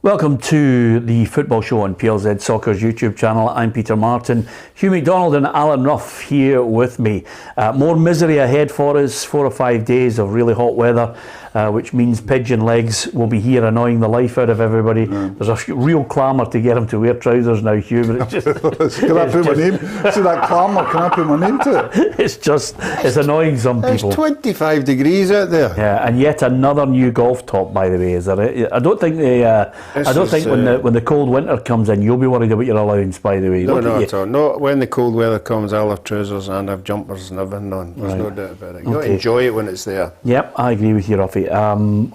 Welcome to the Football Show on PLZ Soccer's YouTube channel. I'm Peter Martin. Hugh MacDonald and Alan Ruff here with me. More misery ahead for us, 4 or 5 days of really hot weather, which means pigeon legs will be here annoying the life out of everybody. There's a real clamour to get them to wear trousers now, Hugh. But it's just, can I put my name? See that clamour, can I put my name to it? It's annoying some people. It's 25 degrees out there. Yeah, and yet another new golf top, by the way. Is there? I don't think when the cold winter comes in, you'll be worried about your allowance, by the way. No, not at all. No, when the cold weather comes, I'll have trousers and have jumpers and everything on. There's no doubt about it. You've got to enjoy it when it's there. Yep, I agree with you, Ruffy.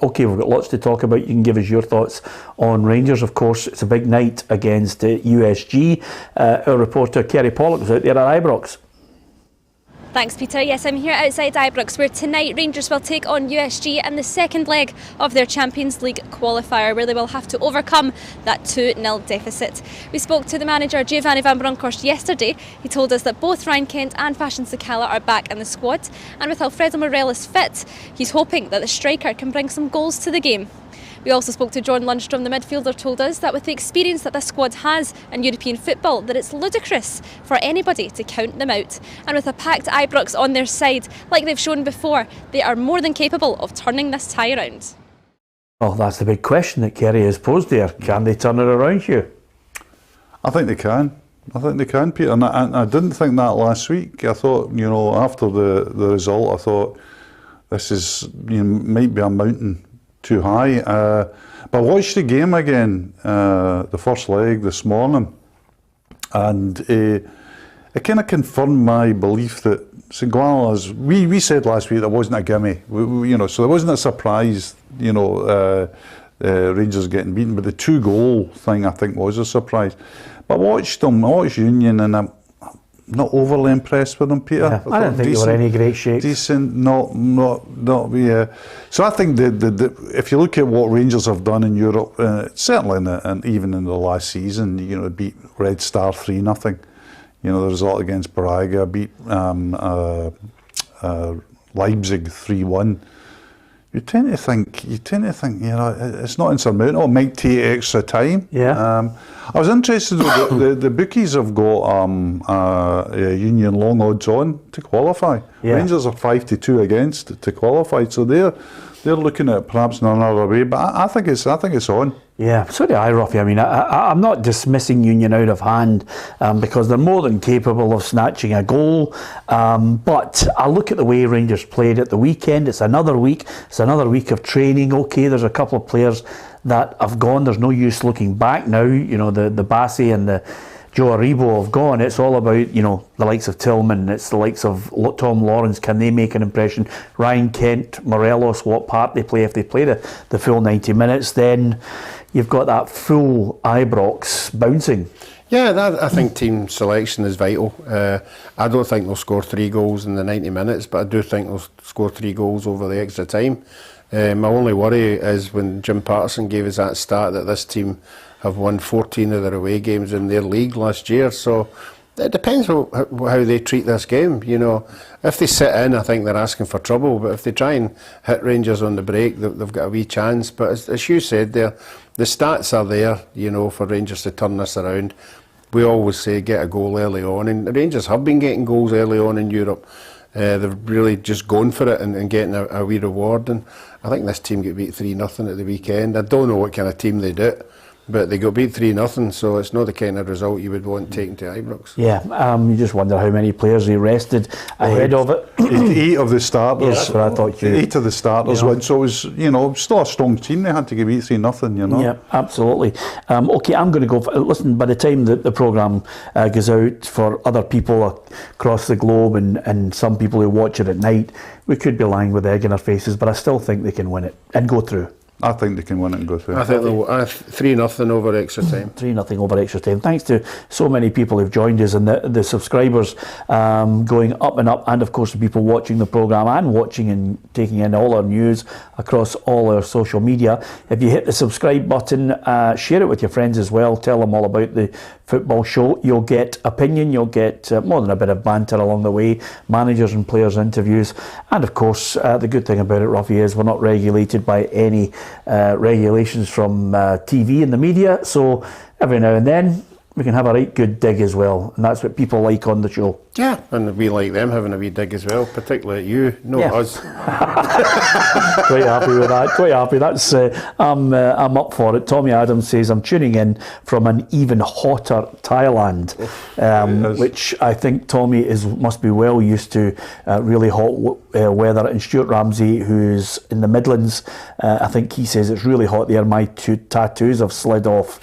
Okay, we've got lots to talk about. You can give us your thoughts on Rangers, of course. It's a big night against USG. Our reporter, Kerry Pollock, is out there at Ibrox. Thanks, Peter. Yes, I'm here outside Ibrox, where tonight Rangers will take on USG in the second leg of their Champions League qualifier, where they will have to overcome that 2-0 deficit. We spoke to the manager, Giovanni van Bronckhorst, yesterday. He told us that both Ryan Kent and Fashion Sakala are back in the squad, and with Alfredo Morelos fit, he's hoping that the striker can bring some goals to the game. We also spoke to John Lundstrom, the midfielder, told us that with the experience that this squad has in European football, that it's ludicrous for anybody to count them out. And with a packed Ibrox on their side, like they've shown before, they are more than capable of turning this tie around. Well, that's the big question that Kerry has posed there. Can they turn it around, Hugh? I think they can. I think they can, Peter. And I didn't think that last week. I thought, after the result, I thought this is might be a mountain too high. But I watched the game again, the first leg this morning, and it kind of confirmed my belief that Singuala, as we said last week, there wasn't a gimme. So there wasn't a surprise, Rangers getting beaten, but the 2-goal thing I think was a surprise. But I watched Union, and I'm not overly impressed with them, Peter. Yeah, I didn't think they were any great shakes. Decent, not. So I think if you look at what Rangers have done in Europe, certainly and even in the last season, beat Red Star 3-0. The result against Braga, beat Leipzig 3-1. You tend to think, it's not insurmountable. It might take extra time. Yeah. I was interested with the bookies have got Union long odds on to qualify. Yeah. Rangers are 5-2 against to qualify, so they're looking at perhaps another way. But I think it's on. Yeah, so do I, Ruffy. I mean, I'm not dismissing Union out of hand because they're more than capable of snatching a goal. But I look at the way Rangers played at the weekend. It's another week. It's another week of training. Okay, there's a couple of players that have gone. There's no use looking back now. The Bassi and the Joe Aribo have gone. It's all about, the likes of Tillman. It's the likes of Tom Lawrence. Can they make an impression? Ryan Kent, Morelos, what part they play. If they play the full 90 minutes, then you've got that full Ibrox bouncing. Yeah, I think team selection is vital. I don't think they'll score 3 goals in the 90 minutes, but I do think they'll score 3 goals over the extra time. My only worry is when Jim Patterson gave us that stat that this team have won 14 of their away games in their league last year. So it depends how they treat this game. If they sit in, I think they're asking for trouble. But if they try and hit Rangers on the break, they've got a wee chance. But as you said there, the stats are there, for Rangers to turn this around. We always say get a goal early on, and the Rangers have been getting goals early on in Europe. They've really just gone for it and getting a wee reward. And I think this team got beat 3-0 at the weekend. I don't know what kind of team they do, but they got beat 3-0, so it's not the kind of result you would want taken to Ibrox. Yeah, you just wonder how many players he rested ahead of it. 8 of the starters. Yeah, that's what I thought. 8 of the starters went, so it was, still a strong team. They had to get beat 3-0, Yeah, absolutely. Okay, I'm going to go. Listen, by the time that the programme goes out for other people across the globe and some people who watch it at night, we could be lying with egg in our faces, but I still think they can win it and go through. I think they can win it and go through. I think they'll 3-0 over extra time. 3-0 over extra time. Thanks to so many people who've joined us and the subscribers going up and up, and of course the people watching the programme and watching and taking in all our news across all our social media. If you hit the subscribe button, share it with your friends as well. Tell them all about the Football Show. You'll get opinion, you'll get more than a bit of banter along the way, managers and players interviews, and of course the good thing about it, Ruffy, is we're not regulated by any regulations from TV and the media. So every now and then we can have a right good dig as well, and that's what people like on the show. Yeah, and we like them having a wee dig as well, particularly at you, not us. Quite happy with that. Quite happy. That's I'm up for it. Tommy Adams says I'm tuning in from an even hotter Thailand, which I think Tommy must be well used to really hot weather. And Stuart Ramsey, who's in the Midlands, I think he says it's really hot there. My two tattoos have slid off,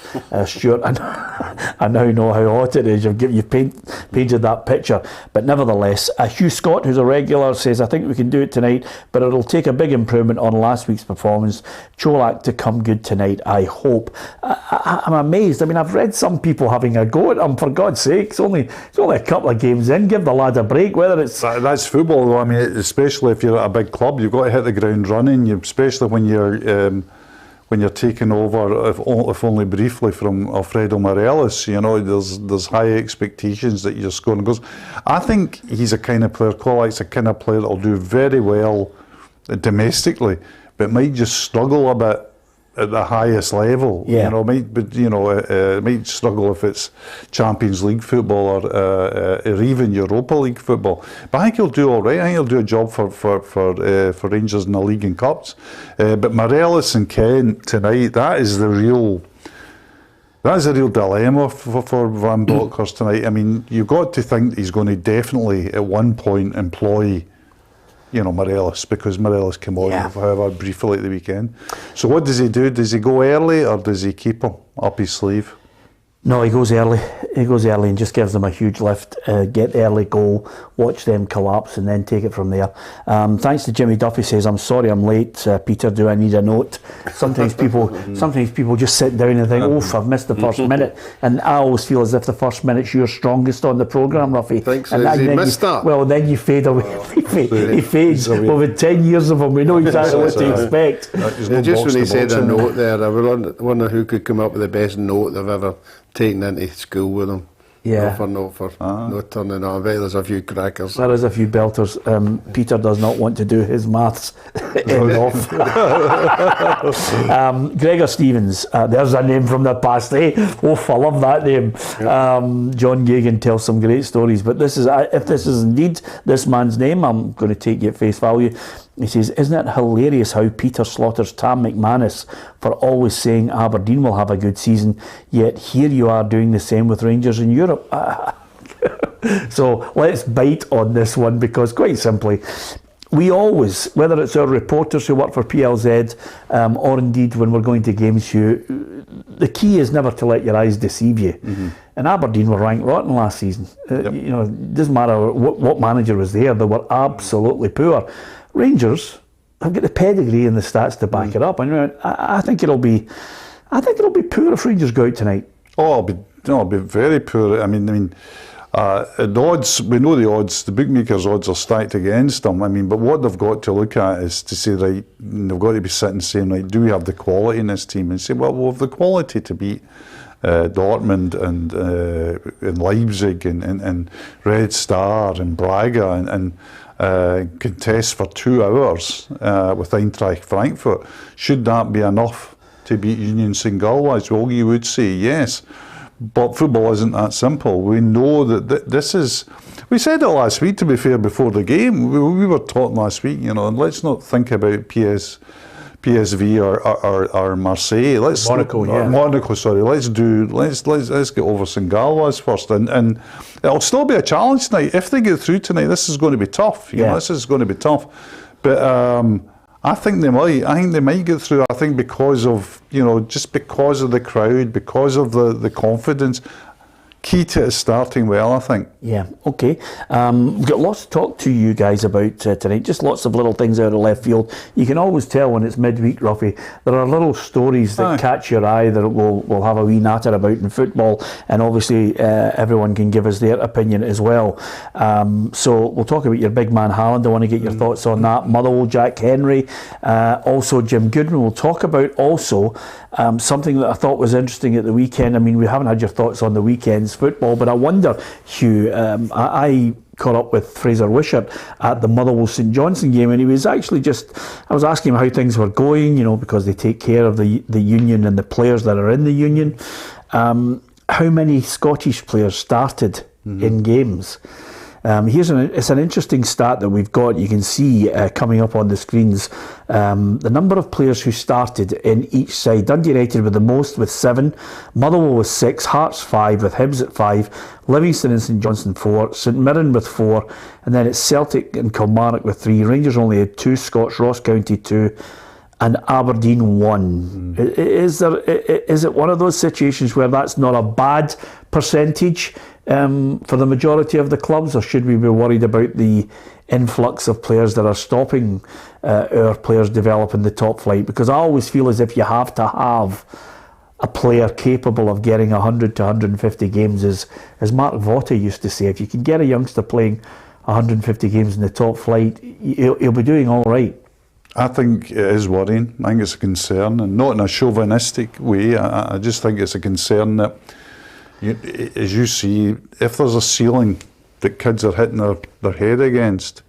Stuart, and I now know how hot it is. You've painted that picture. But nevertheless, Hugh Scott, who's a regular, says, I think we can do it tonight, but it'll take a big improvement on last week's performance. Colak to come good tonight, I hope. I'm amazed. I mean, I've read some people having a go at him, for God's sake. It's only a couple of games in. Give the lad a break, whether it's... That's football, though. I mean, especially if you're at a big club, you've got to hit the ground running, especially when you're taking over, if only briefly, from Alfredo Morelos. You know, there's high expectations that you're scoring goals. I think he's a kind of player, Colak's a kind of player that'll do very well domestically, but might just struggle a bit at the highest level. Yeah. Might struggle if it's Champions League football or even Europa League football. But I think he'll do all right. I think he'll do a job for Rangers in the league and cups. But Morelos and Kent tonight, that is a real dilemma for Van Bronckhorst tonight. I mean, you've got to think he's going to definitely at one point employ Morelos, because Morelos came on, however briefly at the weekend. So what does he do? Does he go early, or does he keep him up his sleeve? No, he goes early. He goes early and just gives them a huge lift, get the early goal, watch them collapse, and then take it from there. Thanks to Jimmy Duffy says, I'm sorry I'm late. Peter, do I need a note? Sometimes people just sit down and think, oof, I've missed the first minute. And I always feel as if the first minute's your strongest on the programme, Ruffy. Thanks, and he missed that. Well, then you fade away. He fades. Well, with 10 years of him, we know exactly what to expect. Just when he said a note there, I wonder who could come up with the best note they've ever taken into school with them. Yeah. No turning on. I bet there's a few crackers. There is a few belters. Peter does not want to do his maths off. Gregor Stevens, there's a name from the past, eh? Oof, I love that name. Yep. John Gagan tells some great stories, but this is if this is indeed this man's name, I'm going to take it at face value. He says, isn't it hilarious how Peter slaughters Tam McManus for always saying Aberdeen will have a good season, yet here you are doing the same with Rangers in Europe? So let's bite on this one, because quite simply, we always, whether it's our reporters who work for PLZ or indeed when we're going to games, the key is never to let your eyes deceive you. Mm-hmm. And Aberdeen were ranked rotten last season. It doesn't matter what manager was there, they were absolutely poor. Rangers have got the pedigree and the stats to back it up. And I think it'll be poor if Rangers go out tonight. Oh, it'll be very poor. I mean, the odds, we know the odds, the bookmakers' odds are stacked against them. I mean, but what they've got to look at is to say, right, they've got to be sitting saying, right, do we have the quality in this team? And say, well, we'll have the quality to beat Dortmund and Leipzig and Red Star and Braga and contest for 2 hours with Eintracht Frankfurt. Should that be enough to beat Union St-Gilloise? Well, you would say yes. But football isn't that simple. We know that this is... We said it last week, to be fair, before the game. We were talking last week, and let's not think about PSV or Marseille. Monaco, sorry. Let's get over St-Gilloise first, and it'll still be a challenge tonight. If they get through tonight, this is going to be tough. This is going to be tough. But I think they might. I think they might get through. I think because of just because of the crowd, because of the confidence. Key to it is starting well, I think. Yeah, okay. We've got lots to talk to you guys about tonight, just lots of little things out of left field. You can always tell when it's midweek, Ruffy. There are little stories that catch your eye that we'll have a wee natter about in football, and obviously everyone can give us their opinion as well. So we'll talk about your big man Haaland. I want to get your thoughts on that. Motherwell, Jack Henry, also Jim Goodwin. We'll talk about also something that I thought was interesting at the weekend. I mean, we haven't had your thoughts on the weekend's football, but I wonder, Hugh, I caught up with Fraser Wishart at the Motherwell St Johnstone game, and he was actually I was asking him how things were going, because they take care of the union and the players that are in the union. How many Scottish players started in games? It's an interesting stat that we've got. You can see coming up on the screens the number of players who started in each side. Dundee United with the most, with 7. Motherwell with 6. Hearts 5, with Hibs at 5. Livingston and St Johnstone 4. St Mirren with 4. And then it's Celtic and Kilmarnock with 3. Rangers only had 2. Scots, Ross County 2. And Aberdeen 1. Is it one of those situations where that's not a bad percentage for the majority of the clubs, or should we be worried about the influx of players that are stopping our players develop in the top flight? Because I always feel as if you have to have a player capable of getting 100 to 150 games, as Mark Jota used to say. If you can get a youngster playing 150 games in the top flight, he'll be doing all right. I think it is worrying. I think it's a concern, and not in a chauvinistic way. I just think it's a concern that, as you see, if there's a ceiling that kids are hitting their head against,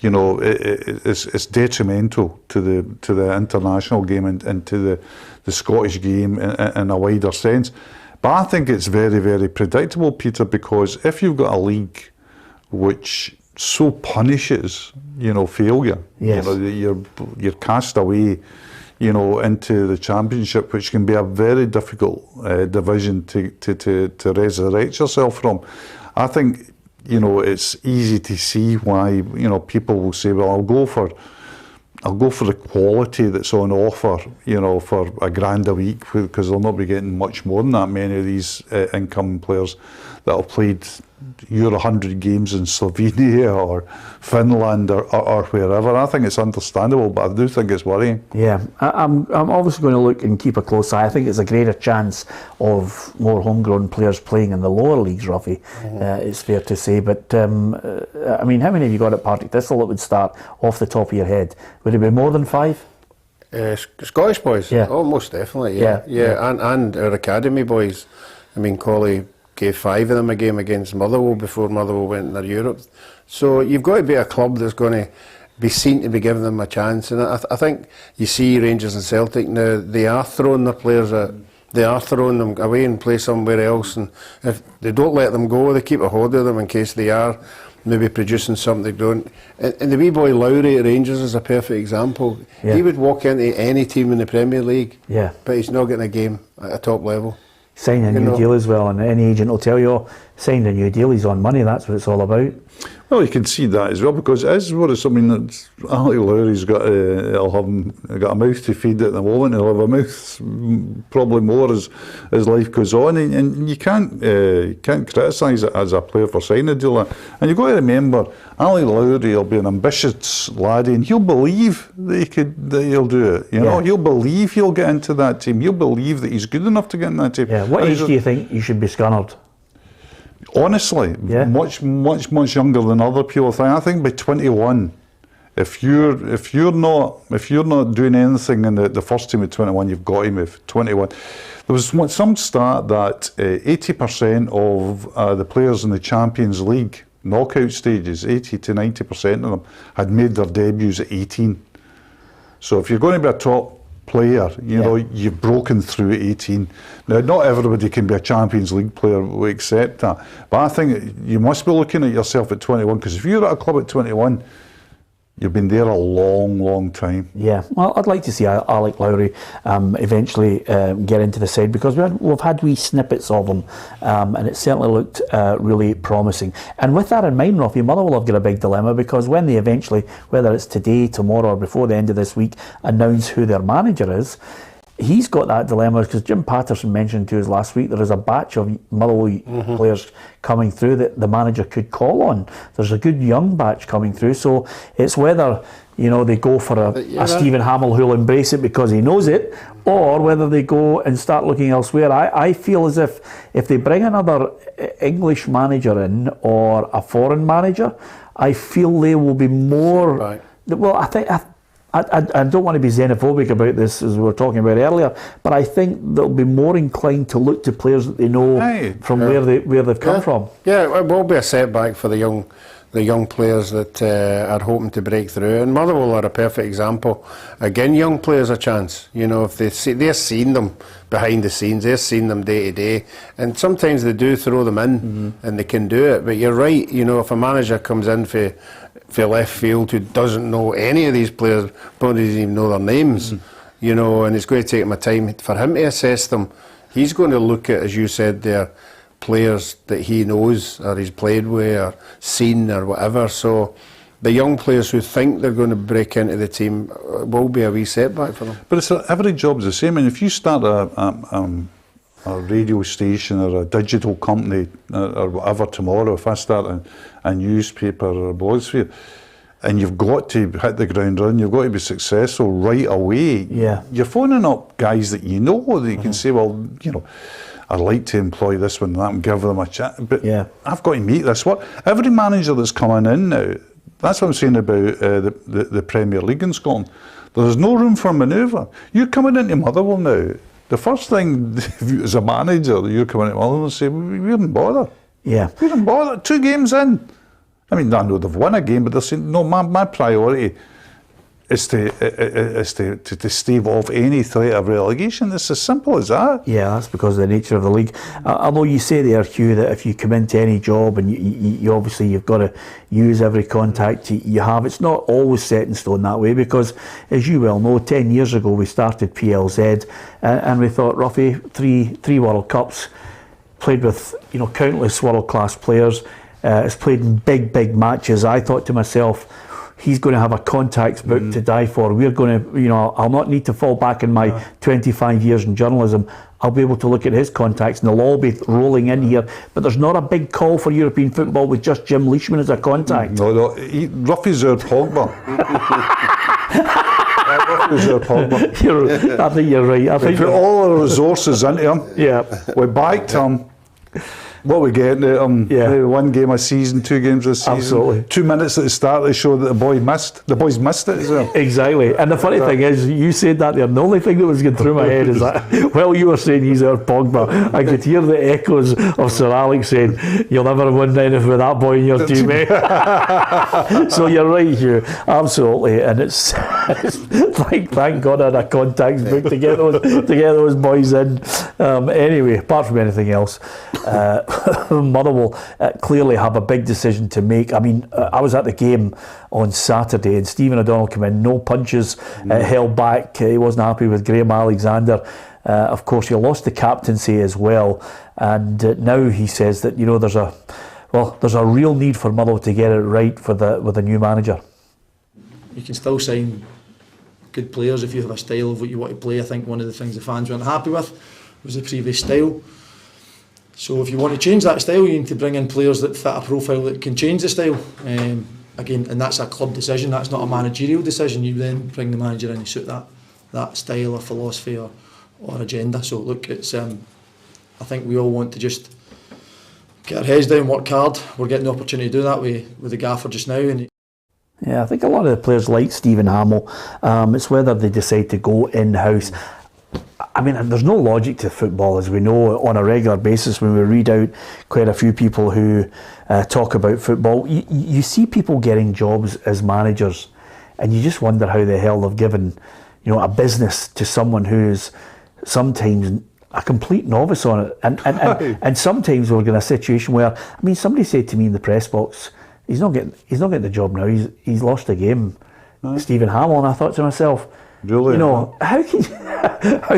it's detrimental to the international game and to the Scottish game in a wider sense. But I think it's very, very predictable, Peter, because if you've got a league which so punishes, failure. Yes. You're cast away, into the Championship, which can be a very difficult division to resurrect yourself from. I think, it's easy to see why, people will say, well, I'll go for the quality that's on offer, for £1,000 a week, because they'll not be getting much more than that. Many of these incoming players that have played your 100 games in Slovenia or Finland or wherever. I think it's understandable, but I do think it's worrying. Yeah, I'm obviously going to look and keep a close eye. I think it's a greater chance of more homegrown players playing in the lower leagues, Ruffy, it's fair to say. But, how many have you got at Partick Thistle that would start off the top of your head? Would it be more than 5? Scottish boys? Yeah. Oh, most definitely, yeah. And our academy boys. Collie gave 5 of them a game against Motherwell before Motherwell went into Europe. So you've got to be a club that's going to be seen to be giving them a chance. And I think you see Rangers and Celtic now, they are throwing their players out. They are throwing them away and play somewhere else. And if they don't let them go, they keep a hold of them in case they are maybe producing something they don't. And the wee boy Lowry at Rangers is a perfect example. Yeah. He would walk into any team in the Premier League, but he's not getting a game at a top level. Signed a new deal as well, and any agent will tell you, signed a new deal, he's on money, that's what it's all about. Well, you can see that as well, because it is what it's, Ali Lowry's got a mouth to feed at the moment. He'll have a mouth probably more as life goes on, and you can't criticise it as a player for signing a deal. And you've got to remember, Ali Lowry will be an ambitious laddie, and he'll believe that he'll do it. He'll believe he'll get into that team. He'll believe that he's good enough to get in that team. Yeah. What age do you think you should be scunnered? Honestly, much younger than other people think. I think by 21, if you're not doing anything in the first team at 21, you've got to move. 21. There was some stat that 80% of the players in the Champions League knockout stages, 80 to 90% of them, had made their debuts at 18. So if you're going to be a top player, you've broken through at 18. Now, not everybody can be a Champions League player, we accept that. But I think you must be looking at yourself at 21, because if you're at a club at 21, you've been there a long, long time. Yeah, well, I'd like to see Alec Lowry eventually get into the side, because we've had wee snippets of him, and it certainly looked really promising. And with that in mind, Ruffy, Motherwell have got a big dilemma, because when they eventually, whether it's today, tomorrow, or before the end of this week, announce who their manager is, he's got that dilemma, because Jim Patterson mentioned to us last week there is a batch of Motherwell players coming through that the manager could call on. There's a good young batch coming through, so it's whether they go for a Stephen Hamill who'll embrace it because he knows it, or whether they go and start looking elsewhere. I feel as if they bring another English manager in, or a foreign manager, I feel they will be more. Right. Well, I don't want to be xenophobic about this, as we were talking about earlier, but I think they'll be more inclined to look to players that they know from where they've come from. Yeah, it will be a setback for the the young players that are hoping to break through. And Motherwell are a perfect example. Again, young players a chance. You know, if they're seeing them behind the scenes, they're seeing them day to day, and sometimes they do throw them in, and they can do it. But you're right. You know, if a manager comes in for left field who doesn't know any of these players, probably doesn't even know their names, you know, and it's going to take him a time for him to assess them. He's going to look at, as you said there, players that he knows or he's played with or seen or whatever. So the young players who think they're going to break into the team will be a wee setback for them. But every job's the same. And if you start a radio station or a digital company or whatever tomorrow, if I start a newspaper or a blogosphere, and you've got to hit the ground running, you've got to be successful right away. Yeah. You're phoning up guys that you know, that you can say, well, you know, I'd like to employ this one and that and give them a chat, but I've got to meet this. Every manager that's coming in now, that's what I'm saying about the Premier League in Scotland. There's no room for manoeuvre. You're coming into Motherwell now. The first thing, as a manager, you're coming into Motherwell and say, we didn't bother. Yeah. We didn't bother. 2 games in. I mean, I know they've won a game, but they're saying, no, my priority is to stave off any threat of relegation. It's as simple as that. Yeah, that's because of the nature of the league. Although you say there, Hugh, that if you come into any job and you obviously you've got to use every contact you have, it's not always set in stone that way, because as you well know, 10 years ago we started PLZ and we thought, roughly three World Cups, played with countless world class players, has played in big matches. I thought to myself, he's going to have a contacts book to die for. We're going to, I'll not need to fall back in my 25 years in journalism. I'll be able to look at his contacts and they'll all be rolling in here. But there's not a big call for European football with just Jim Leishman as a contact. No, Ruffy's our Pogba. Ruffy's our Pogba. I think you're right. We put all our resources into him. Yeah. We backed him. What we get out of him, 1 game a season, 2 games a season. Absolutely. 2 minutes at the start to show that the boys missed it as well. Exactly. And the funny thing is, you said that there, and the only thing that was going through my head is that, while you were saying he's our Pogba, I could hear the echoes of Sir Alex saying, you'll never win anything with that boy in your team, eh? So you're right, Hugh. Absolutely. And it's thank God I had a contacts book to get those boys in. Anyway, apart from anything else, Motherwell clearly have a big decision to make. I mean, I was at the game on Saturday and Stephen O'Donnell came in, no punches held back. He wasn't happy with Graham Alexander. Of course, he lost the captaincy as well, and now he says that there's a real need for Motherwell to get it right with a new manager. You can still sign good players if you have a style of what you want to play. I think one of the things the fans weren't happy with was the previous style. So if you want to change that style, you need to bring in players that fit a profile that can change the style. Again, and that's a club decision, that's not a managerial decision. You then bring the manager in to suit that style or philosophy or agenda. So look, it's I think we all want to just get our heads down, work hard. We're getting the opportunity to do that with the gaffer just now. Yeah, I think a lot of the players like Stephen Hamill. It's whether they decide to go in-house. I mean, there's no logic to football, as we know on a regular basis when we read out quite a few people who talk about football. You see people getting jobs as managers and you just wonder how the hell they've given a business to someone who's sometimes a complete novice on it. And sometimes we're in a situation where, I mean, somebody said to me in the press box, he's not getting the job now, he's lost a game, Stephen Hamill, and I thought to myself, really? How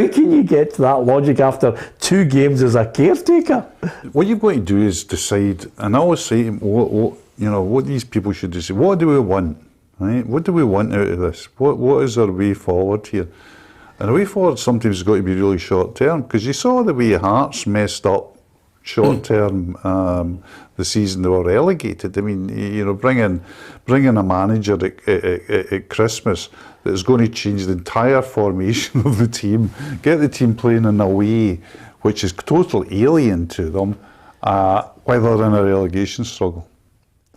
can you get to that logic after 2 games as a caretaker? What you've got to do is decide, and I always say, what these people should decide. What do we want? Right? What do we want out of this? What is our way forward here? And the way forward sometimes has got to be really short term, because you saw the way Hearts messed up short term the season they were relegated. I mean, bringing a manager at Christmas that is going to change the entire formation of the team, get the team playing in a way which is totally alien to them while they're in a relegation struggle.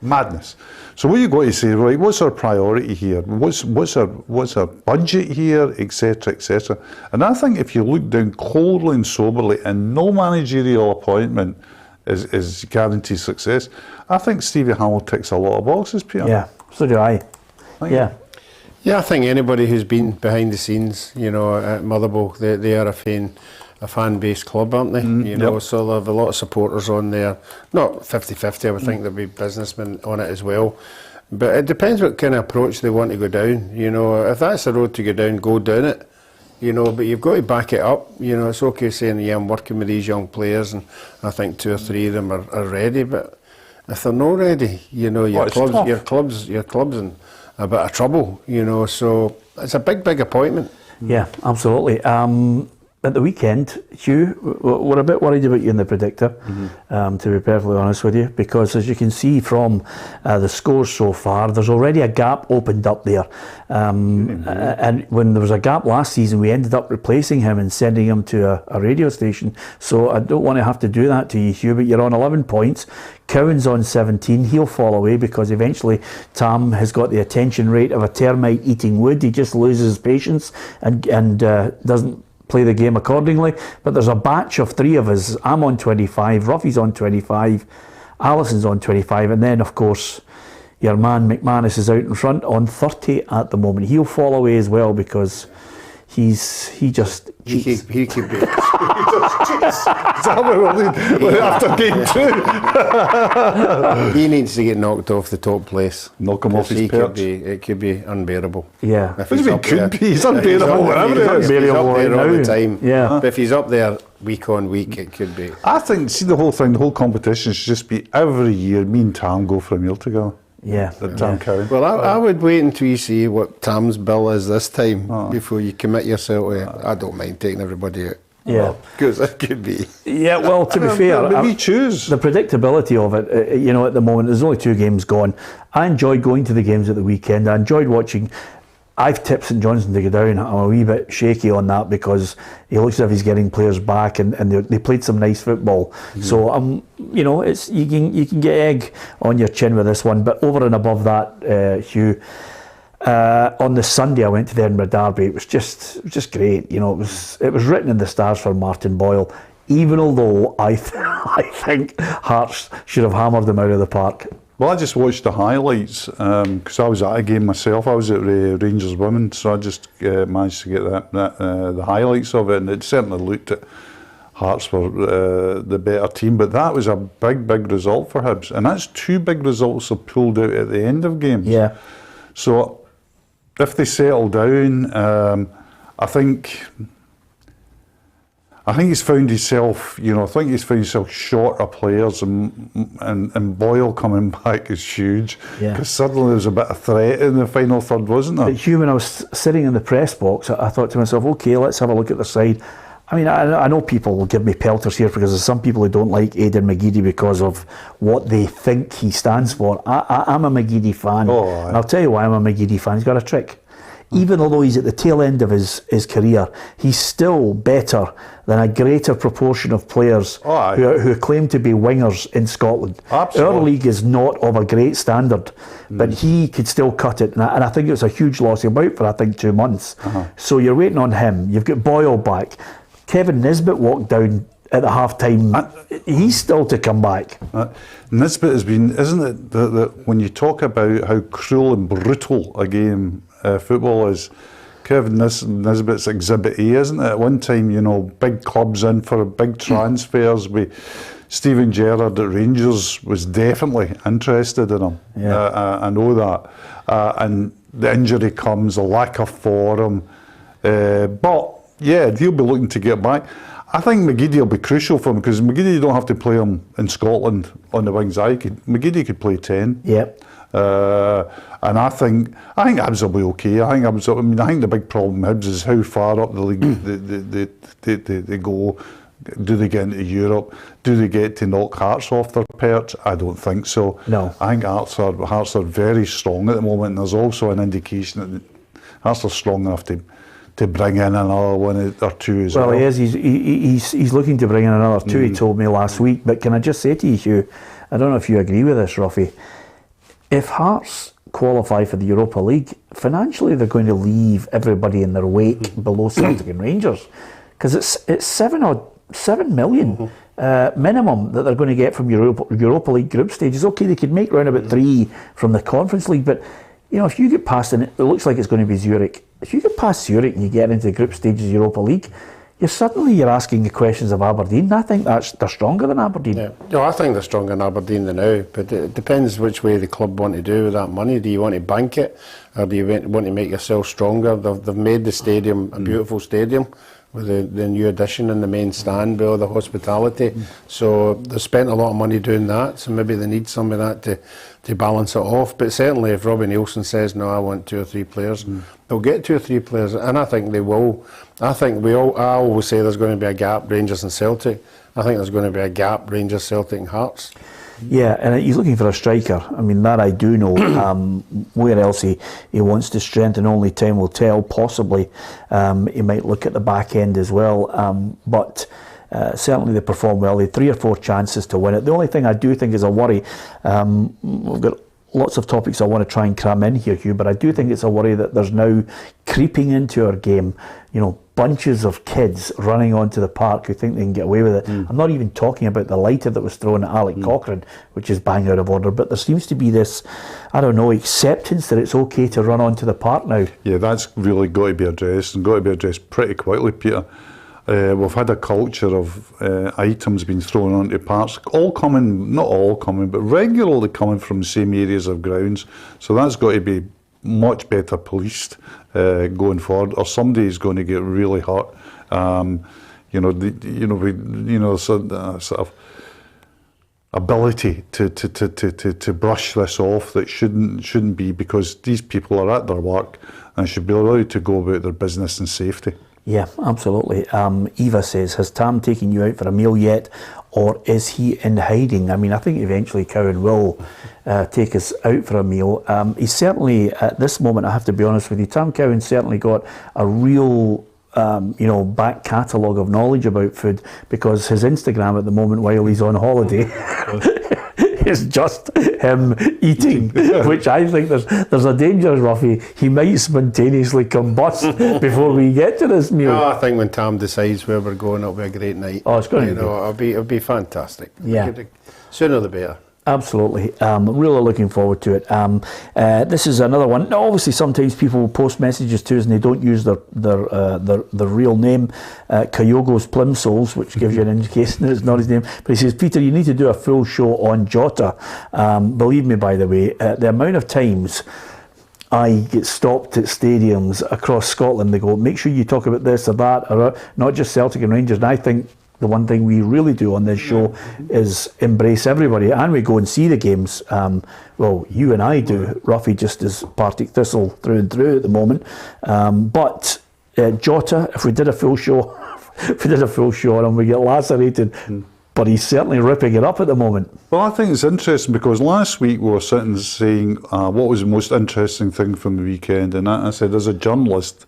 Madness. So what you've got to say, right, what's our priority here? What's our budget here, etc., etc. And I think if you look down coldly and soberly, and no managerial appointment is guaranteed success. I think Stevie Hamill ticks a lot of boxes, Peter. Yeah, so do I. Yeah. Yeah, I think anybody who's been behind the scenes, you know, at Motherwell, they are a fan-based club, aren't they? You know, so they have a lot of supporters on there. Not 50-50, I would think there'd be businessmen on it as well. But it depends what kind of approach they want to go down. You know, if that's the road to go down it. You know, but you've got to back it up. You know, it's okay saying, yeah, I'm working with these young players, and I think 2 or 3 of them are ready. But if they're not ready, you know, your club's in a bit of trouble. You know, so it's a big appointment. Yeah, absolutely. At the weekend, Hugh, we're a bit worried about you in the Predictor, to be perfectly honest with you, because as you can see from the scores so far, there's already a gap opened up there. And when there was a gap last season, we ended up replacing him and sending him to a radio station. So I don't want to have to do that to you, Hugh, but you're on 11 points. Cowan's on 17. He'll fall away because eventually Tam has got the attention rate of a termite eating wood. He just loses patience and doesn't play the game accordingly. But there's a batch of 3 of us. I'm on 25, Ruffy's on 25, Alison's on 25, and then of course your man McManus is out in front on 30 at the moment. He'll fall away as well because he just cheats. He could be. After game 2. He needs to get knocked off the top place. Knock him off his perch. It could be unbearable. Yeah. If What do you mean could be? He's unbearable. If he's up there all the time. Yeah. But if he's up there week on week, it could be. I think, see, the whole thing, the whole competition should just be every year me and Tam go for a meal together. Yeah. Tam Cowan. Well, I would wait until you see what Tam's bill is this time before you commit yourself to it. I don't mind taking everybody out. Yeah. Because it could be. Yeah, well, to be fair, Maybe choose. the predictability of it, you know, at the moment, there's only 2 games gone. I enjoyed going to the games at the weekend. I enjoyed watching. I've tipped St Johnstone to go down. I'm a wee bit shaky on that because he looks as if he's getting players back, and they played some nice football. So you know, it's you can get egg on your chin with this one. But over and above that, Hugh, on the Sunday I went to the Edinburgh Derby. It was just great. You know, it was written in the stars for Martin Boyle. Even although I think Hearts should have hammered them out of the park. Well, I just watched the highlights because I was at a game myself. I was at Rangers Women, so I just managed to get the highlights of it, and it certainly looked at Hearts were the better team. But that was a big result for Hibs, and that's 2 big results they pulled out at the end of games. Yeah. So if they settle down, I think he's found himself, you know, I think he's found himself short of players, and Boyle coming back is huge. Yeah. Because suddenly there was a bit of threat in the final third, wasn't there? But Hugh, when I was sitting in the press box, I thought to myself, okay, let's have a look at the side. I mean, I know people will give me pelters here because there's some people who don't like Aidan McGeady because of what they think he stands for. I'm a McGeady fan. And I'll tell you why I'm a McGeady fan. He's got a trick. Even although he's at the tail end of his career, he's still better than a greater proportion of players who claim to be wingers in Scotland. Absolutely. Our league is not of a great standard, but he could still cut it. And I think it was a huge loss. He was out for, I think, 2 months. So you're waiting on him. You've got Boyle back. Kevin Nisbet walked down at the half-time. He's still to come back. Nisbet has been, isn't it, that when you talk about how cruel and brutal a game football is, Kevin Nisbet's exhibit A, isn't it? At one time, you know, big clubs in for big transfers. Stephen Gerrard at Rangers was definitely interested in him. Yeah. I know that. And the injury comes, the lack of form. But, yeah, he'll be looking to get back. I think McGeady will be crucial for him because McGeady, you don't have to play him in Scotland on the wings. McGeady could play 10. Yep. And I think Hibs will be okay. I think the big problem Hibs is how far up the league they go. Do they get into Europe? Do they get to knock Hearts off their perch? I don't think so. No. I think Hearts are very strong at the moment, and there's also an indication that Hearts are strong enough to bring in another 1 or 2 as well. Well, he is. He's looking to bring in another 2, he told me last week. But can I just say to you, Hugh, I don't know if you agree with this, Ruffy, if Hearts qualify for the Europa League, financially they're going to leave everybody in their wake below Celtic and Rangers. Because it's 7 odd $7 million minimum that they're going to get from Europa League group stages. Okay, they could make round about 3 from the Conference League, but if you get past, and it looks like it's going to be Zurich, if you get past Zurich and you get into the group stages of Europa League, you're asking the questions of Aberdeen. I think they're stronger than Aberdeen. Yeah. No, I think they're stronger than Aberdeen now, but it depends which way the club want to do with that money. Do you want to bank it, or do you want to make yourself stronger? They've made the stadium a beautiful stadium with the new addition in the main stand with all the hospitality. So they've spent a lot of money doing that, so maybe they need some of that to balance it off. But certainly if Robbie Nielsen says, no, I want 2 or 3 players, they'll get 2 or 3 players, and I think they will. I always say there's going to be a gap, Rangers and Celtic. I think there's going to be a gap, Rangers, Celtic and Hearts. Yeah, and he's looking for a striker. I mean, that I do know. Where else he wants to strengthen, only time will tell. Possibly he might look at the back end as well. But certainly they perform well. They had 3 or 4 chances to win it. The only thing I do think is a worry, we've got lots of topics I want to try and cram in here, Hugh, but I do think it's a worry that there's now creeping into our game, bunches of kids running onto the park who think they can get away with it. I'm not even talking about the lighter that was thrown at Alec Cochrane, which is bang out of order, but there seems to be this, acceptance that it's okay to run onto the park now. Yeah, that's really got to be addressed, and got to be addressed pretty quickly, Peter. We've had a culture of items being thrown onto parks, not all coming, but regularly coming from the same areas of grounds. So that's got to be much better policed going forward, or somebody's going to get really hurt. Sort of ability to brush this off that shouldn't be, because these people are at their work and should be allowed to go about their business in safety. Yeah, absolutely. Eva says, has Tam taken you out for a meal yet, or is he in hiding? I mean, I think eventually Cowan will take us out for a meal. He's certainly, at this moment, I have to be honest with you, Tam Cowan's certainly got a real back catalogue of knowledge about food, because his Instagram at the moment while he's on holiday is just him eating, which I think there's a danger, Ruffy. He might spontaneously combust before we get to this meal. I think when Tam decides where we're going, it'll be a great night. Oh, it's going to be. It'll be fantastic. Yeah. Sooner the better. Absolutely. Really looking forward to it. This is another one. Now, obviously, sometimes people will post messages to us and they don't use their real name. Kyogo's Plimsolls, which gives you an indication that it's not his name. But he says, Peter, you need to do a full show on Jota. Believe me, by the way, the amount of times I get stopped at stadiums across Scotland, they go, make sure you talk about this or that, or not just Celtic and Rangers. And I think the one thing we really do on this show is embrace everybody, and we go and see the games. Well, you and I do. Ruffy just is Partick Thistle through and through at the moment. But Jota, if we did a full show on him, we get lacerated. But he's certainly ripping it up at the moment. Well, I think it's interesting because last week we were sitting saying what was the most interesting thing from the weekend, and I said, as a journalist,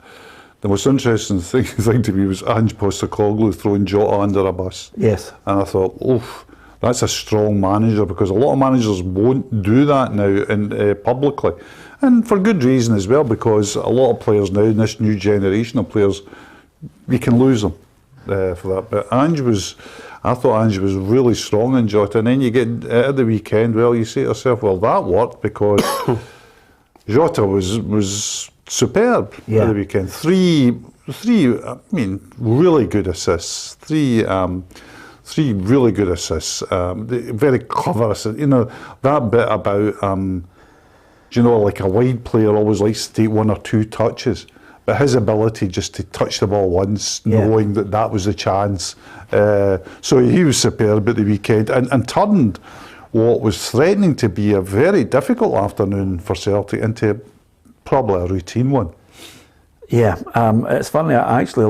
the most interesting thing to me was Ange Postecoglou throwing Jota under a bus. Yes. And I thought, oof, that's a strong manager, because a lot of managers won't do that now publicly. And for good reason as well, because a lot of players now, in this new generation of players, we can lose them for that. But I thought Ange was really strong in Jota. And then you get out of the weekend, well, you say to yourself, well, that worked, because Jota was superb at the weekend. Three, really good assists. Three really good assists. Very clever assists. That bit about, like a wide player always likes to take 1 or 2 touches, but his ability just to touch the ball once, knowing that was a chance. So he was superb at the weekend, and turned what was threatening to be a very difficult afternoon for Celtic into probably a routine one. Yeah, it's funny. I actually,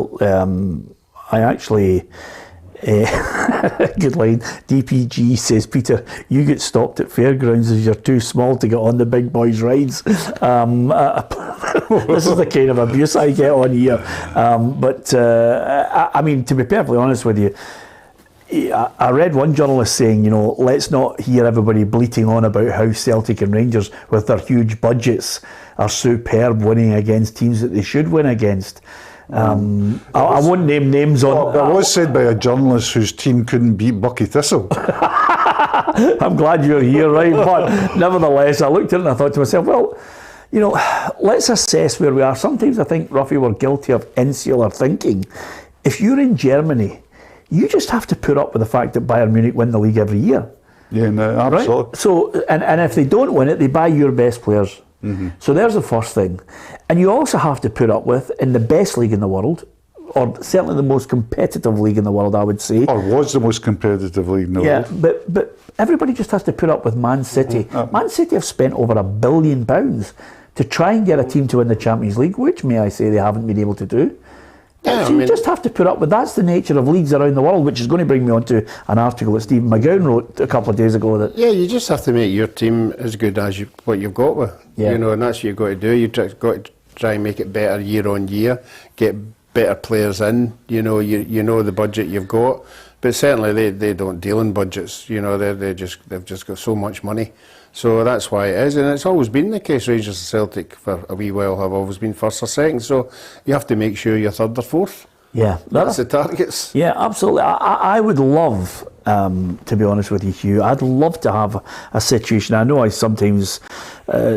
good line. DPG says, Peter, you get stopped at fairgrounds as you're too small to get on the big boys' rides. This is the kind of abuse I get on here. I mean, to be perfectly honest with you, I read one journalist saying, let's not hear everybody bleating on about how Celtic and Rangers, with their huge budgets, are superb winning against teams that they should win against. I won't name names on. That was said by a journalist whose team couldn't beat Bucky Thistle. I'm glad you're here, right? But nevertheless, I looked at it and I thought to myself, well, you know, let's assess where we are. Sometimes I think, Ruffy, we're guilty of insular thinking. If you're in Germany, you just have to put up with the fact that Bayern Munich win the league every year. Yeah, no, absolutely. Right? So, and if they don't win it, they buy your best players. So there's the first thing. And you also have to put up with, in the best league in the world, or certainly the most competitive league in the world, I would say. Or was the most competitive league in the world. Yeah, but everybody just has to put up with Man City. Man City have spent over £1 billion to try and get a team to win the Champions League, which, may I say, they haven't been able to do. Yeah, so you just have to put up with, that's the nature of leagues around the world, which is going to bring me on to an article that Stephen McGowan wrote a couple of days ago. That you just have to make your team as good as what you've got with. Yeah. You know, and that's what you've got to do. You've got to try and make it better year on year, get better players in. You know, you know the budget you've got, but certainly they don't deal in budgets. You know, they've just got so much money. So that's why it is, and it's always been the case. Rangers and Celtic for a wee while have always been first or second, so you have to make sure you're third or fourth. Yeah, that's the targets. Yeah, absolutely. I would love, to be honest with you, Hugh, I'd love to have a situation. I know I sometimes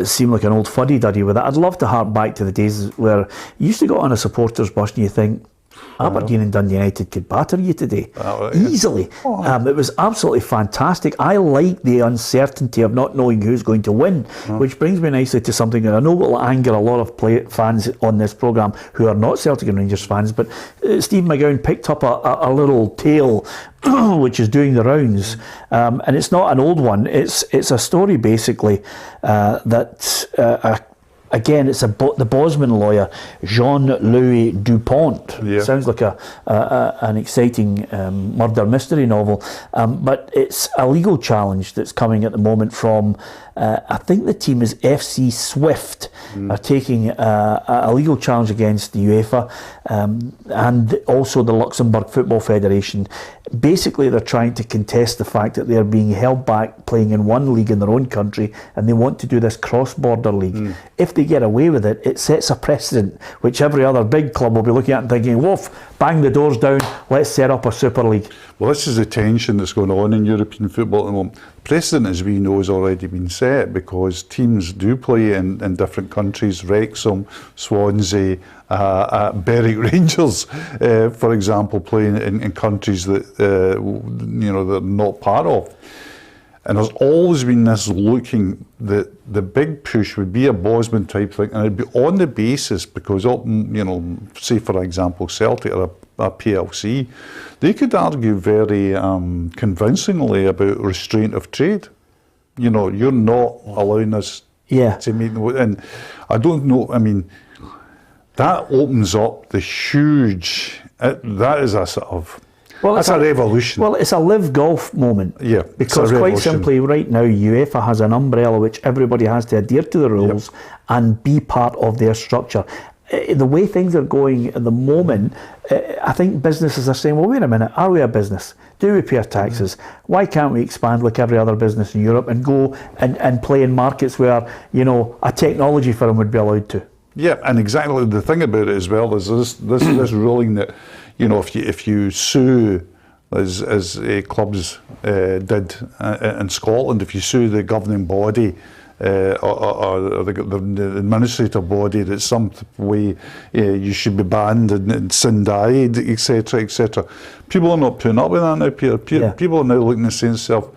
seem like an old fuddy-duddy with it. I'd love to hark back to the days where you used to go on a supporters bus and you think, Aberdeen and Dundee United could batter you today easily. It was absolutely fantastic. I like the uncertainty of not knowing who's going to win, which brings me nicely to something that I know will anger a lot of fans on this programme who are not Celtic and Rangers fans, but Steve McGowan picked up a little tale which is doing the rounds, and it's not an old one. It's a story basically that again, it's the Bosman lawyer, Jean-Louis Dupont. Yeah. Sounds like an exciting murder mystery novel. But it's a legal challenge that's coming at the moment from, I think the team is FC Swift, are taking a legal challenge against the UEFA and also the Luxembourg Football Federation. Basically, they're trying to contest the fact that they're being held back playing in one league in their own country, and they want to do this cross-border league. If they get away with it, it sets a precedent which every other big club will be looking at and thinking, woof, bang the doors down, let's set up a Super League. Well, this is the tension that's going on in European football at the moment. Precedent, as we know, has already been set because teams do play in different countries. Wrexham, Swansea, Berwick Rangers, for example, playing in countries that they're not part of. And there's always been this looking that the big push would be a Bosman type thing, and it'd be on the basis because, say for example, Celtic or a PLC, they could argue very convincingly about restraint of trade. You know, you're not allowing us to meet, and I don't know. I mean, that opens up the huge. That is a sort of. Well, that's a revolution. Well, it's a live golf moment. Yeah, because quite simply, right now, UEFA has an umbrella which everybody has to adhere to the rules and be part of their structure. The way things are going at the moment, I think businesses are saying, well, wait a minute, are we a business? Do we pay our taxes? Why can't we expand like every other business in Europe and go and play in markets where, you know, a technology firm would be allowed to? Yeah, and exactly the thing about it as well is this ruling that, you know, if you sue, as clubs did in Scotland, if you sue the governing body or the administrative body that some way you should be banned and Sindai, etc., etc. People are not putting up with that now, Peter. People are now looking and saying to themselves,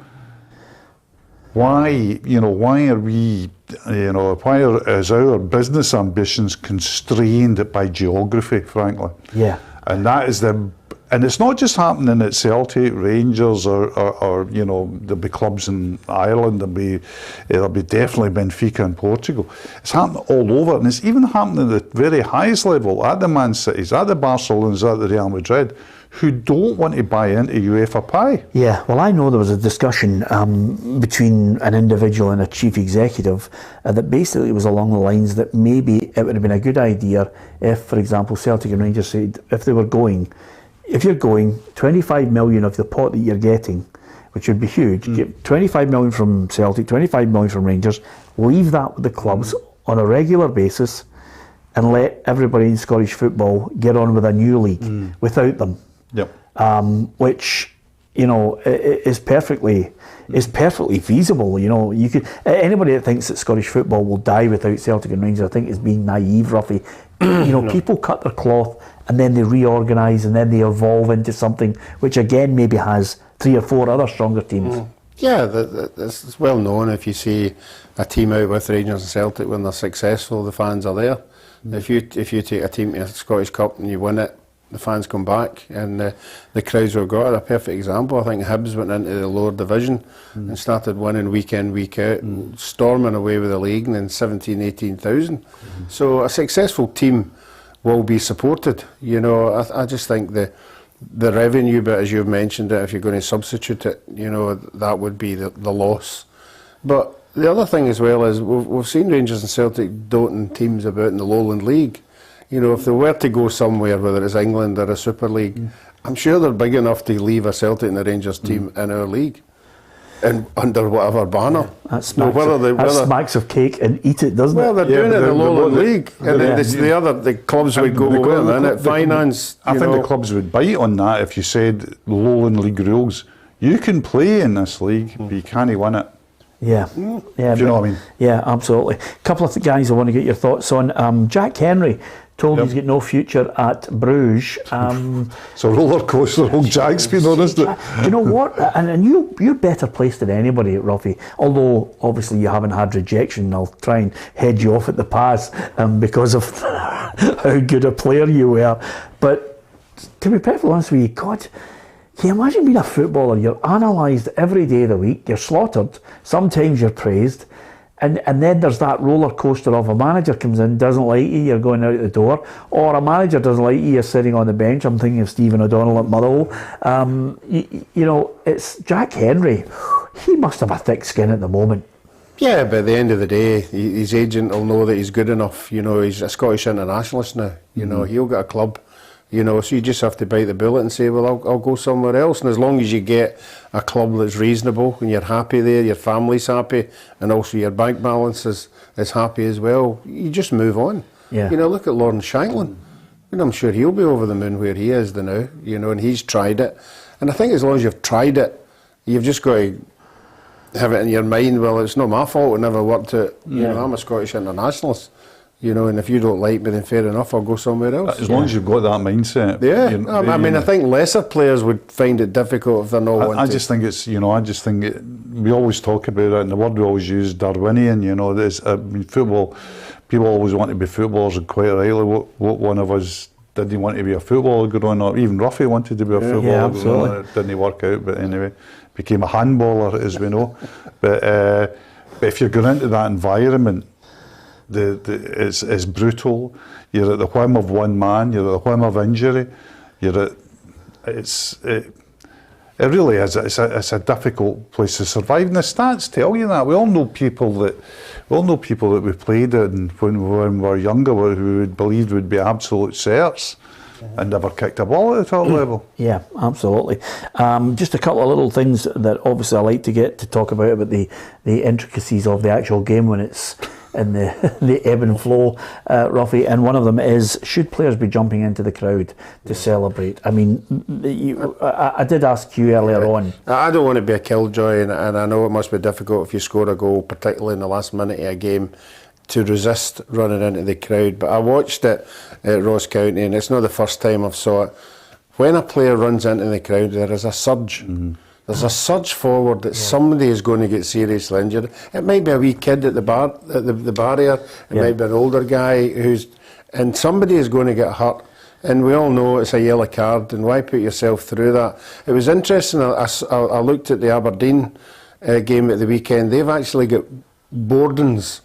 why are we, is our business ambitions constrained by geography, frankly? Yeah. And that is and it's not just happening at Celtic, Rangers, or there'll be clubs in Ireland, there'll be definitely Benfica in Portugal. It's happening all over, and it's even happening at the very highest level, at the Man Cities, at the Barcelonas, at the Real Madrid, who don't want to buy into UEFA pie. Yeah, well, I know there was a discussion between an individual and a chief executive that basically was along the lines that maybe it would have been a good idea if, for example, Celtic and Rangers said, if you're going, 25 million of the pot that you're getting, which would be huge, get 25 million from Celtic, 25 million from Rangers, leave that with the clubs on a regular basis, and let everybody in Scottish football get on with a new league without them. Yep. Which, you know, is perfectly feasible. You know, you could, anybody that thinks that Scottish football will die without Celtic and Rangers, I think is being naive, Ruffy. You know, people cut their cloth and then they reorganise and then they evolve into something which again maybe has 3 or 4 other stronger teams. Yeah, it's well known. If you see a team out with Rangers and Celtic when they're successful, the fans are there. If you take a team to a Scottish Cup and you win it, the fans come back, and the crowds we've got are a perfect example. I think Hibs went into the lower division and started winning week in, week out, and storming away with the league, and then 17,000, 18,000. So a successful team will be supported. You know, I just think the revenue bit, as you've mentioned it, if you're going to substitute it, you know, that would be the loss. But the other thing as well is we've seen Rangers and Celtic doting teams about in the Lowland League. You know, if they were to go somewhere, whether it's England or a Super League, I'm sure they're big enough to leave a Celtic and a Rangers team in our league, and under whatever banner. That smacks of cake and eat it, doesn't it? Well, they're doing it in the Lowland League, and the clubs would go away, and finance. I think the clubs would bite on that if you said Lowland League rules. You can play in this league, but you can't win it. Yeah, yeah. Do you know what I mean? Yeah, absolutely. A couple of guys I want to get your thoughts on. Jack Henry told he's got no future at Bruges. It's a roller coaster, old Jack's been on, isn't it? Do you know what? And you're better placed than anybody, Ruffy. Although obviously you haven't had rejection. I'll try and head you off at the pass because of how good a player you were. But to be perfectly honest with you, God, can you imagine being a footballer? You're analysed every day of the week. You're slaughtered. Sometimes you're praised. And then there's that roller coaster of a manager comes in, doesn't like you, you're going out the door, or a manager doesn't like you, you're sitting on the bench. I'm thinking of Stephen O'Donnell at Motherwell. You know, it's Jack Henry. He must have a thick skin at the moment. Yeah, but at the end of the day, his agent will know that he's good enough. You know, he's a Scottish internationalist now. You know, he'll get a club. You know, so you just have to bite the bullet and say, well, I'll go somewhere else. And as long as you get a club that's reasonable and you're happy there, your family's happy, and also your bank balance is happy as well, you just move on. Yeah. You know, look at Lawrence Shankland. And I'm sure he'll be over the moon where he is now, you know, and he's tried it. And I think as long as you've tried it, you've just got to have it in your mind, well, it's not my fault, it never worked out. You know, I'm a Scottish internationalist. You know, and if you don't like me, then fair enough, I'll go somewhere else. As long as you've got that mindset. Yeah, I mean, I think lesser players would find it difficult if they're not wanting. I just think it's, you know, we always talk about it, and the word we always use, Darwinian, you know, there's, football, people always want to be footballers, and quite rightly, what one of us didn't want to be a footballer growing up. Even Ruffy wanted to be a footballer. Yeah, absolutely. It didn't work out, but anyway, became a handballer, as we know. But if you're going into that environment, it's brutal. You're at the whim of one man. You're at the whim of injury. It really is. It's a difficult place to survive. And the stats tell you that. We all know people that we played in when we were younger, who we believed would be absolute certs, and never kicked a ball at the top level. Yeah, absolutely. Just a couple of little things that obviously I like to get to talk about the intricacies of the actual game when it's in the ebb and flow, Ruffy, and one of them is, should players be jumping into the crowd to celebrate? I mean, I did ask you earlier on. I don't want to be a killjoy, and I know it must be difficult if you score a goal, particularly in the last minute of a game, to resist running into the crowd. But I watched it at Ross County, and it's not the first time I've saw it. When a player runs into the crowd, there is a surge. There's a surge forward that somebody is going to get seriously injured. It might be a wee kid at the barrier. It might be an older guy and somebody is going to get hurt. And we all know it's a yellow card, and why put yourself through that? It was interesting. I looked at the Aberdeen game at the weekend. They've actually got boardings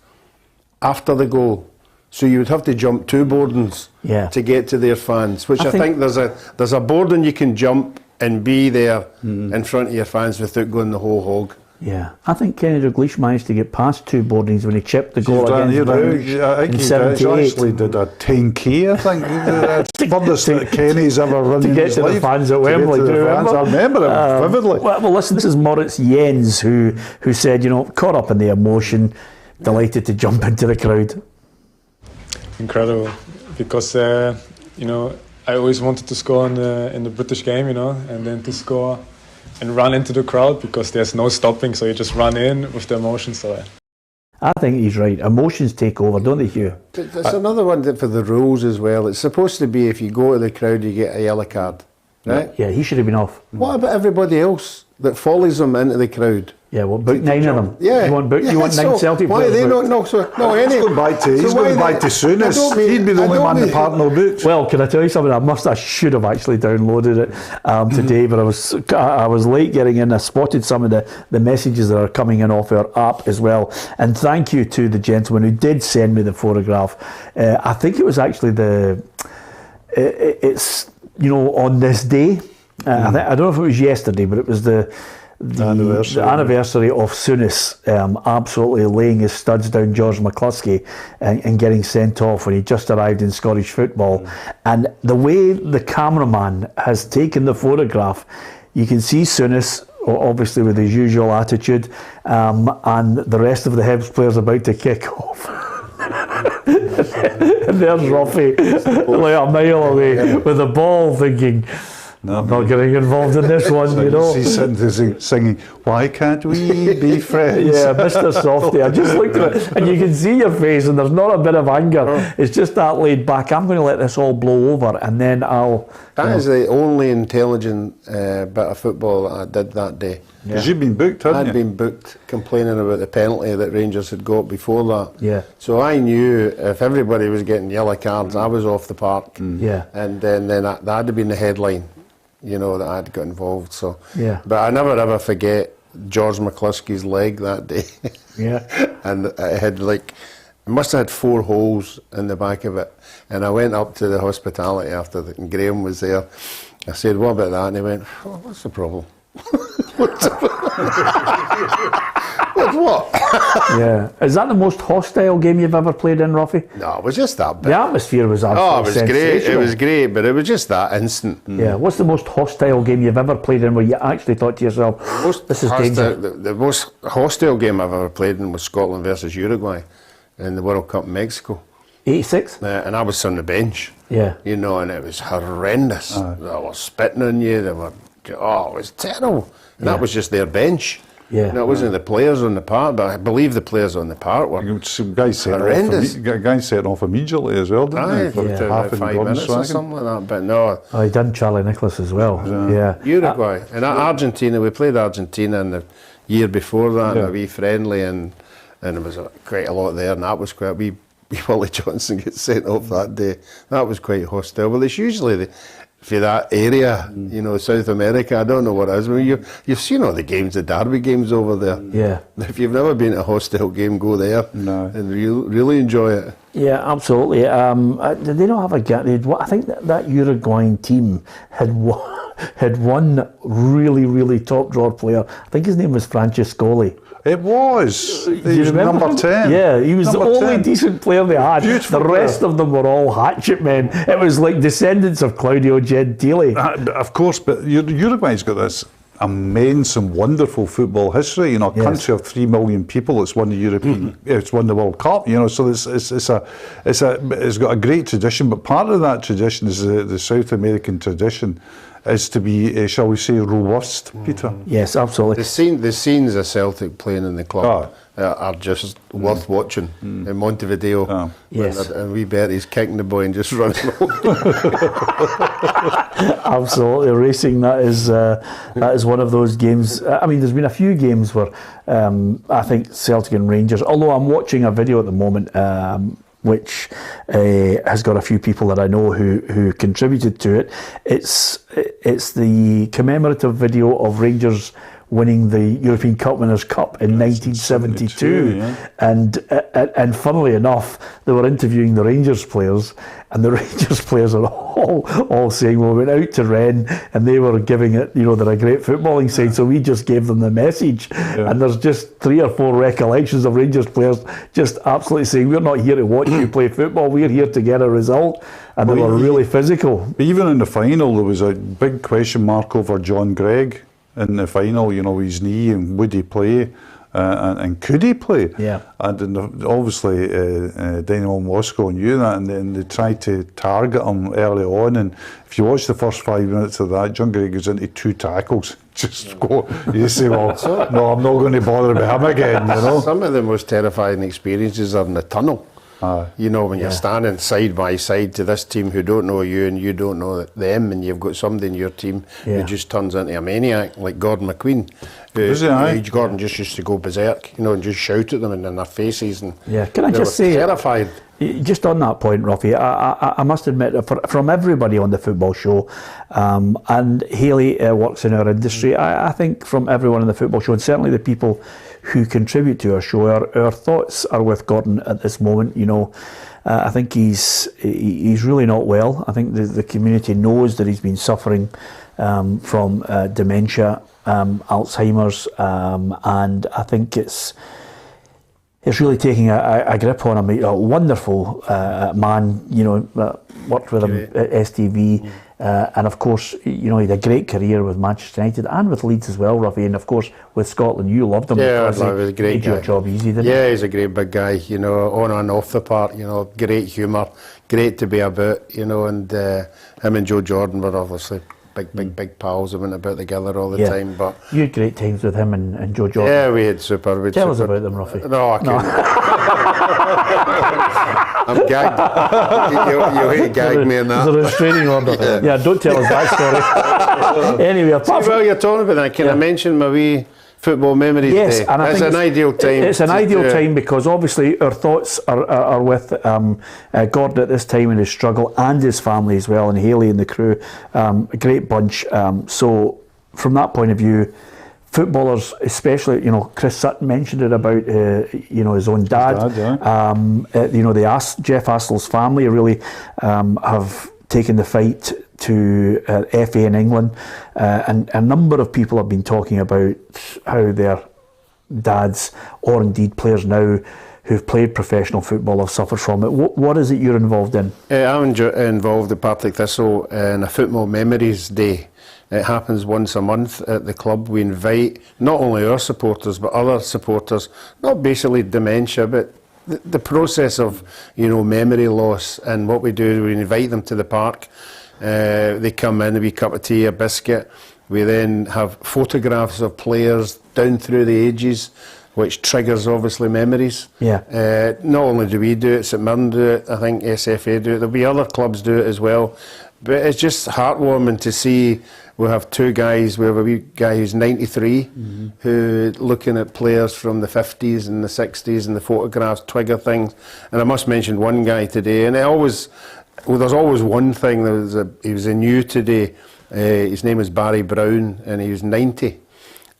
after the goal. So you would have to jump 2 boardings to get to their fans, which I think there's a boarding you can jump and be there in front of your fans without going the whole hog. Yeah, I think Kenny Dalglish managed to get past 2 boardings when he chipped the goal against Bruges in 78. He actually did a 10k, I think. That's furthest that Kenny's ever run to get to the fans at Wembley. I remember it vividly. Well, listen, this is Moritz Jens who said, you know, caught up in the emotion, delighted to jump into the crowd. incredible because you know, I always wanted to score in the British game, you know, and then to score and run into the crowd because there's no stopping, so you just run in with the emotions. So I think he's right. Emotions take over, don't they, Hugh? There's another one for the rules as well. It's supposed to be if you go to the crowd, you get a yellow card, right? Yeah, he should have been off. What about everybody else that follows them into the crowd? Yeah, well, book 9 of them. Yeah. You want 9 Celtic why players are they booked? not? He's going back to Souness. He'd be the only man in the park no boots. Well, can I tell you something? I should have actually downloaded it today, but I was late getting in. I spotted some of the messages that are coming in off our app as well. And thank you to the gentleman who did send me the photograph. I think it was actually it's, you know, on this day. I don't know if it was yesterday, but it was the anniversary of Souness absolutely laying his studs down George McCluskey and getting sent off when he just arrived in Scottish football. And the way the cameraman has taken the photograph, you can see Souness obviously with his usual attitude, and the rest of the Hibs players about to kick off. And there's Ruffy like a mile away with the ball thinking, no, I'm not getting involved in this one, you know. He's sitting there singing, why can't we be friends? Yeah, Mr. Softy. I just looked at it and you can see your face and there's not a bit of anger. It's just that laid back. I'm going to let this all blow over and then I'll... That is the only intelligent bit of football that I did that day. Because you'd been booked, hadn't you? I'd been booked complaining about the penalty that Rangers had got before that. Yeah. So I knew if everybody was getting yellow cards, I was off the park. Yeah. And then that had to be in the headline, you know, that I'd got involved. So. Yeah. But I never ever forget George McCluskey's leg that day. Yeah. And it had it must have had 4 holes in the back of it. And I went up to the hospitality after and Graham was there. I said, what about that? And he went, oh, what's the problem? What's what? Yeah. Is that the most hostile game you've ever played in, Ruffy? No, it was just that bit. The atmosphere was absolutely it was sensational. great. It was great, but it was just that instant. Yeah. What's the most hostile game you've ever played in where you actually thought to yourself, this is danger? The most hostile game I've ever played in was Scotland versus Uruguay in the World Cup in Mexico. 86? And I was on the bench. Yeah. You know, and it was horrendous. They were spitting on you. It was terrible. And that was just their bench. Yeah. No, it wasn't the players on the park, but I believe the players on the park were some guys horrendous. Set off immediately as well, didn't they? For half 5 minutes or something like that. But no. Oh, he done Charlie Nicholas as well. Yeah. Uruguay. And Argentina, we played Argentina in the year before that, in a wee friendly, and there was quite a lot there, and that was quite a wee Willie Johnson gets sent off that day. That was quite hostile. Well, it's usually for that area, you know, South America. I don't know what it is. I mean, you've seen all the games, the derby games over there. Yeah. If you've never been to a hostile game, go there and really enjoy it. Yeah, absolutely. Did they not have a game? I think that Uruguayan team had one really, really top drawer player. I think his name was Francescoli. It was. He was remember number him? 10. Yeah, he was number the only 10. decent player they had. Beautiful the rest of them were all hatchet men. It was like descendants of Claudio Gentili. Of course, but Uruguay's got this immense and wonderful football history. You know, a country of 3 million people. It's won the European. It's won the World Cup. You know, so it's got a great tradition. But part of that tradition is the South American tradition. Is to be, shall we say, robust, Peter? Yes, absolutely. The scenes of Celtic playing in the club are just worth watching in Montevideo. Yes. And we bet he's kicking the boy and just running Absolutely, racing. That is one of those games. I mean, there's been a few games where I think Celtic and Rangers. Although I'm watching a video at the moment. Which has got a few people that I know who contributed to it. It's the commemorative video of Rangers winning the European Cup Winners' Cup in 1972, and funnily enough, they were interviewing the Rangers players, and the Rangers players are all saying, well, we went out to Rennes, and they were giving it, you know, they're a great footballing side, so we just gave them the message, and there's just 3 or 4 recollections of Rangers players just absolutely saying, we're not here to watch you play football, we're here to get a result, and they were really physical. Even in the final, there was a big question mark over John Gregg. In the final, you know, his knee and would he play? and could he play? Yeah. And then obviously Dynamo Moscow knew that, and they tried to target him early on. And if you watch the first 5 minutes of that, John Gray goes into 2 tackles. Just go. You say, well, no, I'm not going to bother with him again. You know. Some of the most terrifying experiences are in the tunnel. You know, when you're standing side by side to this team who don't know you and you don't know them, and you've got somebody in your team who just turns into a maniac, like Gordon McQueen. Gordon just used to go berserk, you know, and just shout at them in their faces. And can I just say, terrified. Just on that point, Ruffy, I must admit, from everybody on the football show, and Hayley works in our industry, I think from everyone on the football show, and certainly the people who contribute to our show, our thoughts are with Gordon at this moment. You know, I think he's really not well. I think the community knows that he's been suffering from dementia, Alzheimer's, and I think it's really taking a grip on him. A wonderful man, you know, worked with him at STV, and of course, you know, he had a great career with Manchester United and with Leeds as well, Ruffy, and of course with Scotland. You loved him. Yeah, he was a great made guy. Your job easy, didn't he? Yeah, he's a great big guy, you know, on and off the park, you know, great humour, great to be about, you know, and him and Joe Jordan were obviously big pals who went about together all the time. But you had great times with him and Joe Jordan. Yeah, we had super. Tell us about them, Ruffy. No, I can't. I'm gagged. You hate to gag me in that. There's a restraining order. Yeah, don't tell us that story. Anyway, apart from, well, you're talking about that. Can I mention my wee football memories yes, day? And I it's think an ideal time. It's an ideal time because obviously our thoughts are with Gordon at this time and his struggle, and his family as well, and Hayley and the crew. A great bunch. So from that point of view, footballers, especially, you know, Chris Sutton mentioned it about you know, his own dad. You know, Jeff Astle's family really have taken the fight to FA in England, and a number of people have been talking about how their dads, or indeed players now who've played professional football, have suffered from it. What is it you're involved in? I'm involved in Partick Thistle in a Football Memories Day. It happens once a month at the club. We invite not only our supporters but other supporters, not basically dementia, but the process of, you know, memory loss. And what we do is we invite them to the park. They come in, a wee cup of tea, a biscuit. We then have photographs of players down through the ages, which triggers obviously memories. Yeah. Not only do we do it, St Mirren do it, I think SFA do it, there'll be other clubs do it as well. But it's just heartwarming to see. We have two guys. We have a wee guy who's 93, who looking at players from the 50s and the 60s and the photographs, Twigger things. And I must mention one guy today, and there's always one thing. He was a new today. His name is Barry Brown, and he was 90.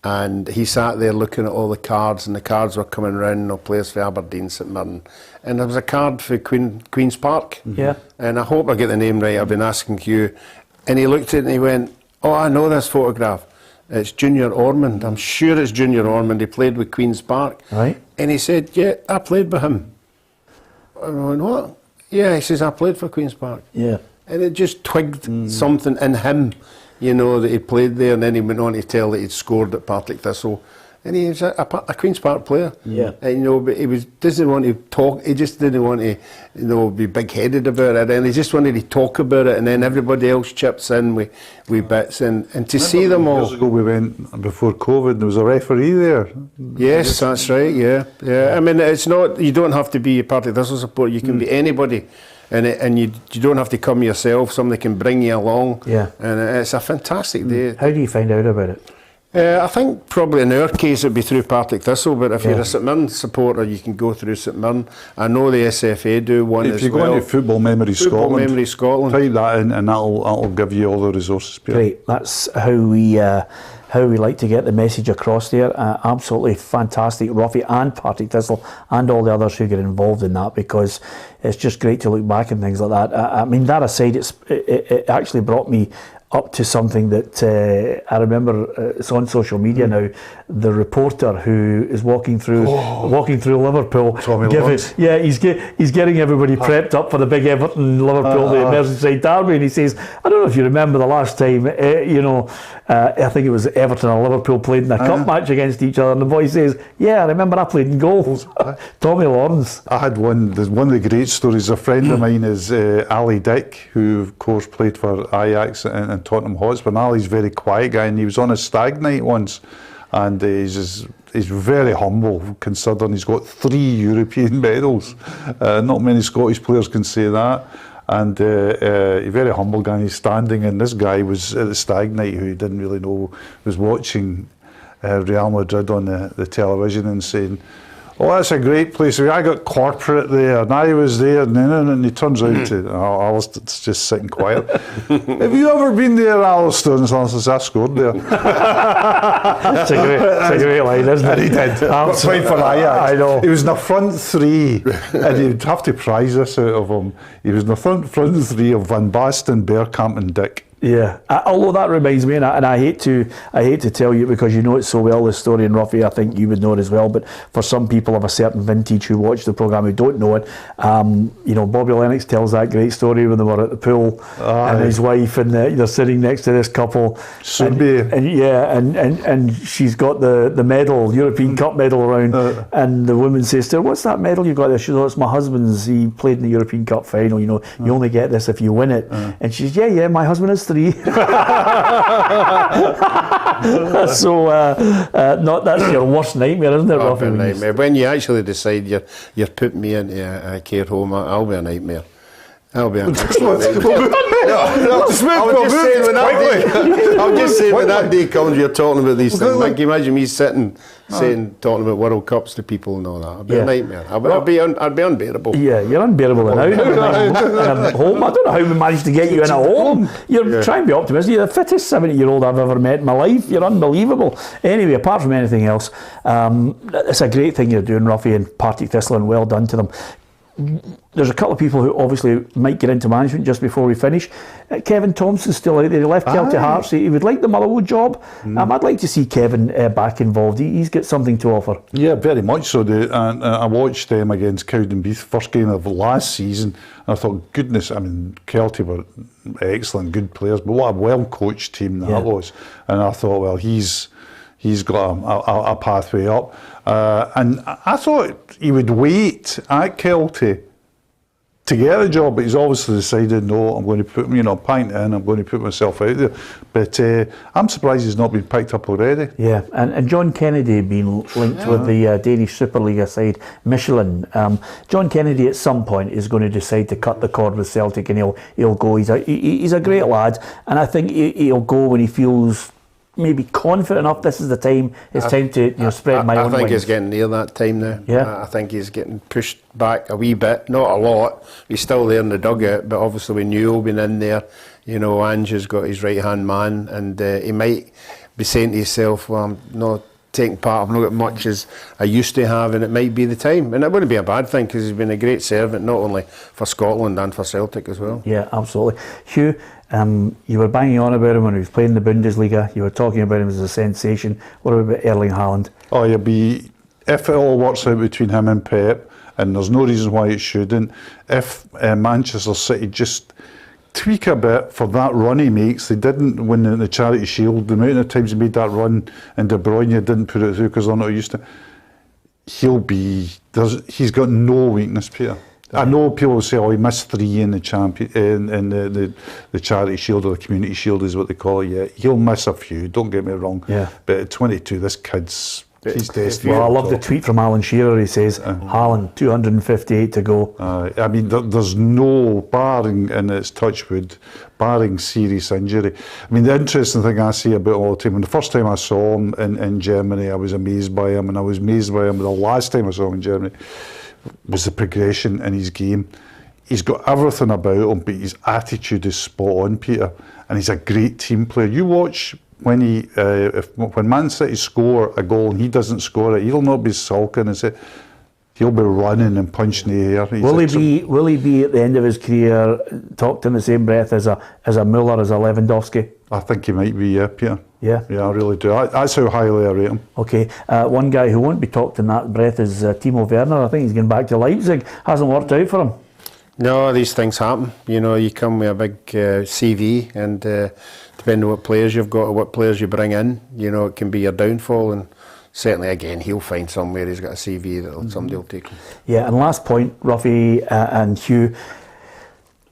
And he sat there looking at all the cards, and the cards were coming round, players for Aberdeen, St Mirren. And there was a card for Queen's Park. Yeah. And I hope I get the name right, I've been asking Hugh. And he looked at it and he went, "Oh, I know this photograph. It's Junior Ormond. I'm sure it's Junior Ormond. He played with Queen's Park." Right. And he said, "Yeah, I played with him." I went, "What?" "Yeah," he says, "I played for Queen's Park." Yeah. And it just twigged something in him, you know, that he played there, and then he went on to tell that he'd scored at Partick Thistle. And he was a Queen's Park player. Yeah. And, you know, but he doesn't want to talk, he just didn't want to, you know, be big-headed about it, and he just wanted to talk about it, and then everybody else chips in with bits, and to see them all. Years ago we went, before COVID, there was a referee there. Yes, that's right, yeah. I mean, it's not, you don't have to be a Partick Thistle supporter, you can be anybody. And you don't have to come yourself, somebody can bring you along. Yeah. And it's a fantastic day. How do you find out about it? I think probably in our case it'd be through Partick Thistle, but if you're a St Mirren supporter, you can go through St Mirren. I know the SFA do one as well. If you go into Football Memories Scotland, type that in, and that'll give you all the resources. Peter. Great. That's how we like to get the message across there. Absolutely fantastic, Ruffy and Partick Thistle and all the others who get involved in that, because it's just great to look back and things like that. I mean, that aside, it actually brought me up to something that I remember it's on social media now. The reporter who is walking through Liverpool, he's getting everybody prepped up for the big Everton Liverpool, the Merseyside derby, and he says, I don't know if you remember the last time, I think it was Everton and Liverpool played in a cup match against each other, and the boy says, yeah, I remember I played in goals. Tommy Lawrence. I had one of the great stories. A friend of mine is Ali Dick, who of course played for Ajax and Tottenham Hotspur. And Ali's a very quiet guy, and he was on a Stag Night once, and he's very humble considering he's got 3 European medals. Not many Scottish players can say that. And a very humble guy, he's standing, and this guy was at the Stag Night who he didn't really know, was watching Real Madrid on the television and saying, oh, that's a great place. I got corporate there, and I was there, and he turns out to Alistair's just sitting quiet. Have you ever been there, Alistair? And Alistair says, I scored there. It's a great line, isn't it? And he did. Played for Ajax. I know. He was in the front 3, and you'd have to prize this out of him. He was in the front 3 of Van Basten, Bergkamp, and Dick. Yeah, although that reminds me, and I hate to tell you because you know it so well, this story, and Ruffy, I think you would know it as well, but for some people of a certain vintage who watch the programme who don't know it, Bobby Lennox tells that great story when they were at the pool, and his wife, and they're sitting next to this couple, and she's got the medal, European Cup medal around, and the woman says to her, what's that medal you got there? She says, oh, it's my husband's, he played in the European Cup final, you only get this if you win it, and she says, yeah, my husband is 3. So that's your worst nightmare, isn't it, Ruffy? Nightmare. When you actually decide you're putting me into a care home, I'll be a nightmare. I'll be a nightmare. I'm just saying when that day comes, you're talking about these things. Can you imagine me talking about World Cups to people and all that? I'd be a nightmare. I'd be unbearable. Yeah, you're unbearable now. In a home. I don't know how we managed to get you in a home. You're trying to be optimistic. You're the fittest 70-year-old I've ever met in my life. You're unbelievable. Anyway, apart from anything else, it's a great thing you're doing, Ruffy, and Partick Thistle, and well done to them. There's a couple of people who obviously might get into management just before we finish. Kevin Thompson's still out there. He left Celtic Hearts. He would like the Motherwell job. I'd like to see Kevin back involved. He's got something to offer. Yeah, very much so. And I watched them against Cowdenbeath, first game of last season, and I thought, goodness, Celtic were excellent, good players, but what a well-coached team that was. And I thought, well, he's got a pathway up. And I thought he would wait at Celtic to get a job, but he's obviously decided, no, I'm going to put, pint in, I'm going to put myself out there. But I'm surprised he's not been picked up already. Yeah, and John Kennedy being linked with the Danish Superliga side, Michelin. John Kennedy at some point is going to decide to cut the cord with Celtic, and he'll go. He's a great lad, and I think he'll go when he feels maybe confident enough. This is the time. It's time to spread my own wings. I think he's getting near that time now. Yeah. I think he's getting pushed back a wee bit, not a lot. He's still there in the dugout, but obviously with Newell being in there, Ange has got his right hand man, and he might be saying to himself, well, I'm not taking part, I've not got much as I used to have, and it might be the time. And it wouldn't be a bad thing because he's been a great servant, not only for Scotland and for Celtic as well. Yeah, absolutely. Hugh, you were banging on about him when he was playing in the Bundesliga. You were talking about him as a sensation. What about Erling Haaland? Oh, if it all works out between him and Pep, and there's no reason why it shouldn't, if Manchester City just tweak a bit for that run he makes. They didn't win the Charity Shield. The amount of times he made that run, and De Bruyne didn't put it through because they're not used to it. He's got no weakness, Peter. I know people will say, oh, he missed 3 in the Charity Shield, or the Community Shield is what they call it. Yeah, he'll miss a few, don't get me wrong. Yeah. But at 22, this kid's he's destined. Well, I love the tweet from Alan Shearer. He says, Haaland, 258 to go. There's no, barring, and it's touchwood, barring serious injury. The interesting thing I see about all the time, when the first time I saw him in Germany, I was amazed by him, and I was amazed by him the last time I saw him in Germany, was the progression in his game. He's got everything about him, but his attitude is spot on, Peter, and he's a great team player. You watch when when Man City score a goal and he doesn't score it, he'll not be sulking and say, he'll be running and punching the air. Will he be at the end of his career talked in the same breath as a Muller, as a Lewandowski? I think he might be, Peter. Yeah? Yeah, I really do. That's how highly I rate him. Okay. One guy who won't be talked in that breath is Timo Werner. I think he's going back to Leipzig. Hasn't worked out for him. No, these things happen. You know, you come with a big CV, and depending on what players you've got or what players you bring in, you know, it can be your downfall. And certainly, again, he'll find somewhere he's got a CV that somebody will take him. Yeah, and last point, Ruffy and Hugh,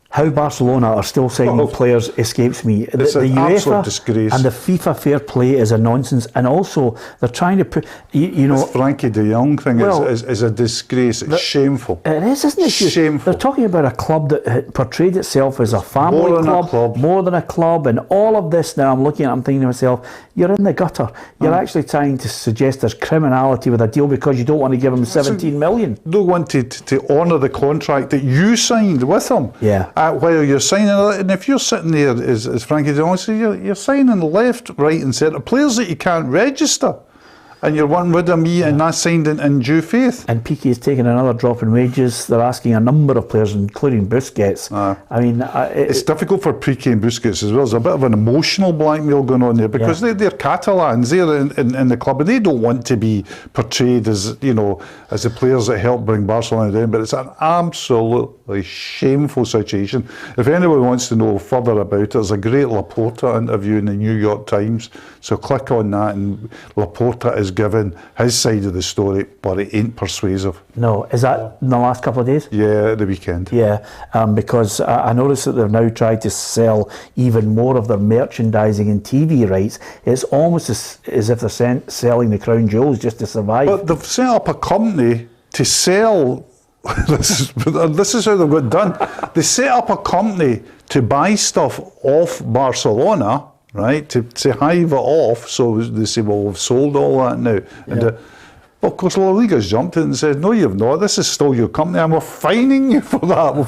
how Barcelona are still signing players escapes me. It's the an absolute UEFA disgrace. and the FIFA fair play is a nonsense, and also they're trying to put, you know, this Frankie de Jong thing is a disgrace. It's shameful. It is, isn't it? Shameful. They're talking about a club that portrayed itself as a family club, more than a club, and all of this. Now I'm looking at it, I'm thinking to myself, you're in the gutter. You're actually trying to suggest there's criminality with a deal because you don't want to give them 17 million. Don't want to honour the contract that you signed with them. Yeah. While you're signing, and if you're sitting there as Frankie de Jong said, you're signing left, right and centre players that you can't register, and you're wanting rid of me, and that's signed in due faith. And Piqué is taking another drop in wages. They're asking a number of players, including Busquets. I mean, it's difficult for Piqué and Busquets as well. There's a bit of an emotional blackmail going on there because they're Catalans. They're in the club, and they don't want to be portrayed as, you know, as the players that helped bring Barcelona down. But it's an absolutely shameful situation. If anyone wants to know further about it, there's a great Laporta interview in the New York Times. So click on that, and Laporta is given his side of the story, but it ain't persuasive. No, is that in the last couple of days? Yeah, the weekend. Yeah, because I noticed that they've now tried to sell even more of their merchandising and TV rights. It's almost as if they're selling the crown jewels just to survive. But they've set up a company to sell. This is how they've got done. They set up a company to buy stuff off Barcelona, right, to hive it off. So they say, well, we've sold all that now. And well, of course, La Liga's jumped in and said, no, you've not. This is still your company, and we're fining you for that.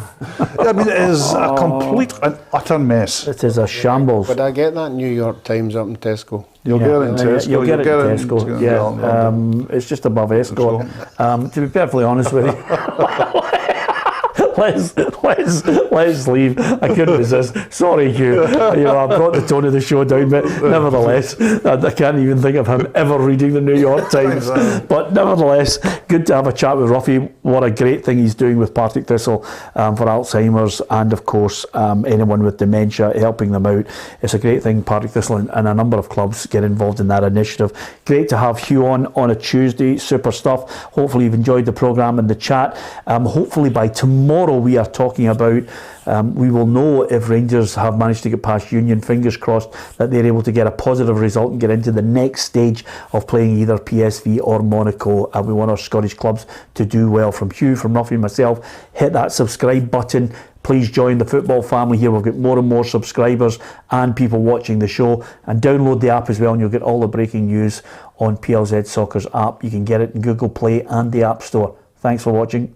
I mean, it is a complete and utter mess. It is a shambles. Would I get that New York Times up in Tesco? You'll get it in Tesco. You'll get it in Tesco. Yeah, it's just above Escort. To be perfectly honest with you. Let's leave. I couldn't resist. Sorry, Hugh. You know, I brought the tone of the show down, but nevertheless, I can't even think of him ever reading the New York Times. But nevertheless, good to have a chat with Ruffy. What a great thing he's doing with Partick Thistle for Alzheimer's, and of course anyone with dementia, helping them out. It's a great thing. Partick Thistle and a number of clubs get involved in that initiative. Great to have Hugh on a Tuesday. Super stuff. Hopefully you've enjoyed the programme and the chat. Hopefully by tomorrow we are talking about, we will know if Rangers have managed to get past Union. Fingers crossed that they're able to get a positive result and get into the next stage of playing either PSV or Monaco. We want our Scottish clubs to do well. From Hugh, from Ruffy and myself, hit that subscribe button. Please join the football family here. We've got more and more subscribers and people watching the show. And download the app as well, and you'll get all the breaking news on PLZ Soccer's app. You can get it in Google Play and the App Store. Thanks for watching.